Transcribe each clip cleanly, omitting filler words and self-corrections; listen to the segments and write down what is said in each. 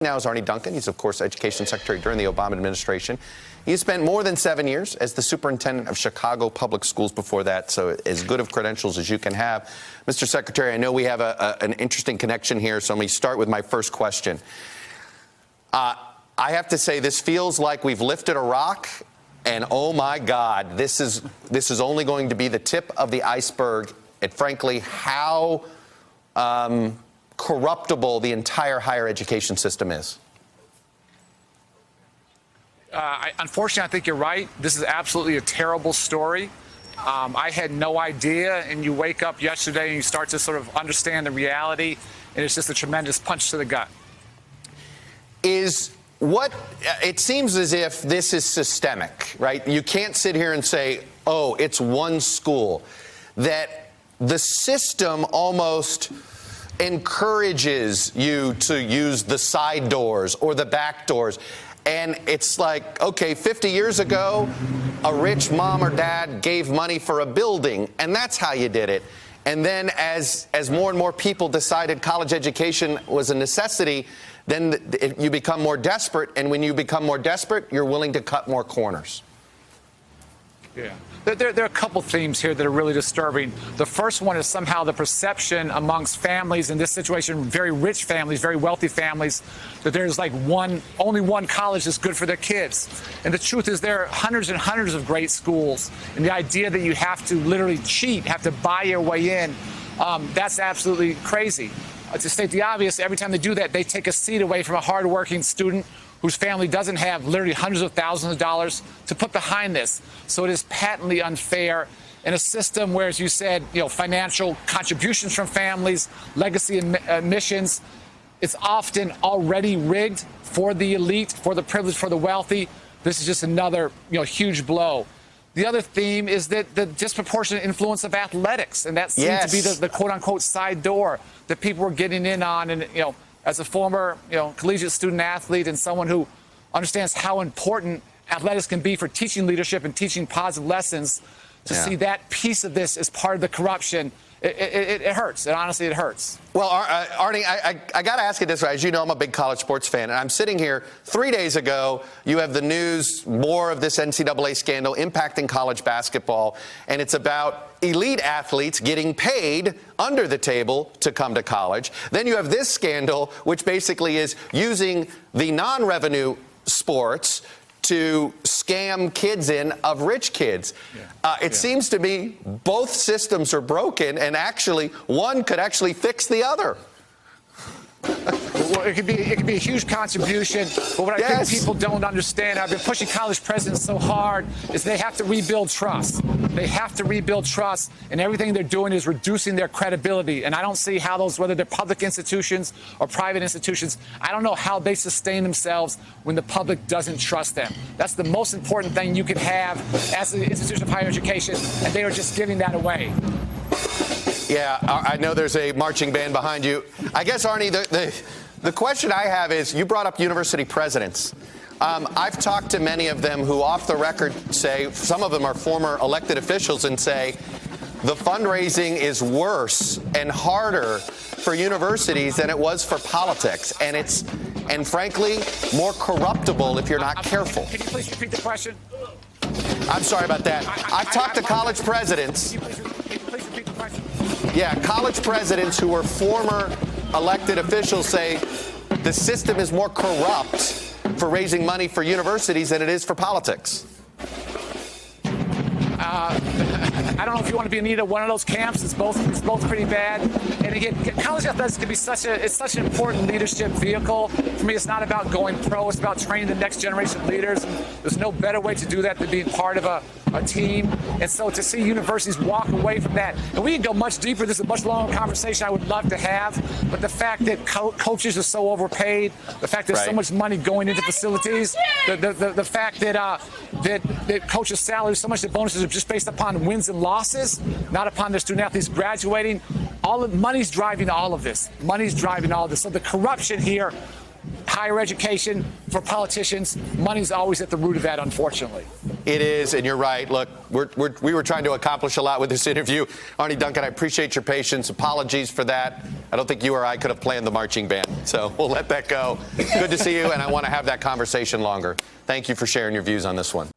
Now is Arne Duncan. He's, of course, Education Secretary during the Obama administration. He spent more than 7 years as the superintendent of Chicago Public Schools before that, so as good of credentials as you can have. Mr. Secretary, I know we have an interesting connection here, so let me start with my first question. I have to say, this feels like we've lifted a rock, and oh my God, this is only going to be the tip of the iceberg, and frankly, how corruptible the entire higher education system is. Unfortunately, I think you're right. This is absolutely a terrible story. I had no idea, and you wake up yesterday and you start to sort of understand the reality, and it's just a tremendous punch to the gut. It seems as if this is systemic, right? You can't sit here and say, oh, it's one school. That the system almost encourages you to use the side doors or the back doors. And it's like, okay, 50 years ago, a rich mom or dad gave money for a building, and that's how you did it. And then as more and more people decided college education was a necessity, then you become more desperate. And when you become more desperate, you're willing to cut more corners. Yeah. There are a couple themes here that are really disturbing. The first one is somehow the perception amongst families in this situation, very rich families, very wealthy families, that there's like only one college that's good for their kids. And the truth is there are hundreds and hundreds of great schools. And the idea that you have to literally cheat, have to buy your way in, that's absolutely crazy. To state the obvious, every time they do that, they take a seat away from a hardworking student whose family doesn't have literally hundreds of thousands of dollars to put behind this. So it is patently unfair in a system where, as you said, financial contributions from families, legacy admissions, it's often already rigged for the elite, for the privileged, for the wealthy. This is just another, huge blow. The other theme is that the disproportionate influence of athletics, and that seems to be the quote-unquote side door that people were getting in on, and as a former, collegiate student athlete and someone who understands how important athletics can be for teaching leadership and teaching positive lessons, to see that piece of this as part of the corruption, it hurts. And honestly, it hurts. Well, Arne, I got to ask you this. As you know, I'm a big college sports fan, and I'm sitting here 3 days ago. You have the news, more of this NCAA scandal impacting college basketball, and it's about elite athletes getting paid under the table to come to college. Then you have this scandal, which basically is using the non-revenue sports to scam kids of rich kids. It seems to me both systems are broken, and actually one could actually fix the other. Well, it could be a huge contribution, but what I think people don't understand, I've been pushing college presidents so hard, is they have to rebuild trust. They have to rebuild trust, and everything they're doing is reducing their credibility. And I don't see how those, whether they're public institutions or private institutions, I don't know how they sustain themselves when the public doesn't trust them. That's the most important thing you can have as an institution of higher education, and they are just giving that away. Yeah, I know there's a marching band behind you. I guess, Arne, the question I have is, you brought up university presidents. I've talked to many of them who, off the record, say, some of them are former elected officials, and say the fundraising is worse and harder for universities than it was for politics. And frankly, more corruptible if you're not careful. Can you please repeat the question? I'm sorry about that. I've talked to college presidents. Can you please repeat the question? Yeah, college presidents who were former elected officials say the system is more corrupt for raising money for universities than it is for politics. I don't know if you want to be in either one of those camps. It's both pretty bad. And again, college athletics can be such an important leadership vehicle. For me, it's not about going pro. It's about training the next generation of leaders. And there's no better way to do that than being part of a team. And so to see universities walk away from that, and we can go much deeper. This is a much longer conversation I would love to have. But the fact that coaches are so overpaid, the fact there's so much money going into facilities, the fact that coaches' salaries, so much of the bonuses are just based upon wins and losses, not upon their student athletes graduating. All of money's driving all of this. Money's driving all of this. So the corruption here, higher education for politicians, money's always at the root of that, unfortunately. It is, and you're right. Look, we were trying to accomplish a lot with this interview. Arne Duncan, I appreciate your patience. Apologies for that. I don't think you or I could have planned the marching band, so we'll let that go. Good to see you, and I want to have that conversation longer. Thank you for sharing your views on this one.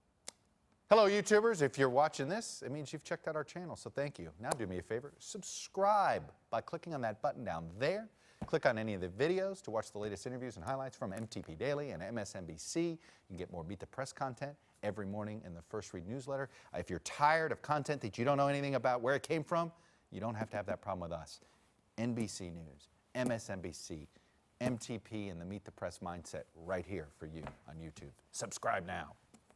Hello, YouTubers. If you're watching this, it means you've checked out our channel, so thank you. Now do me a favor, subscribe by clicking on that button down there. Click on any of the videos to watch the latest interviews and highlights from MTP Daily and MSNBC. You can get more Beat the Press content every morning in the First Read newsletter. If you're tired of content that you don't know anything about where it came from, you don't have to have that problem with us. NBC News, MSNBC, MTP, and the Meet the Press mindset right here for you on YouTube. Subscribe now.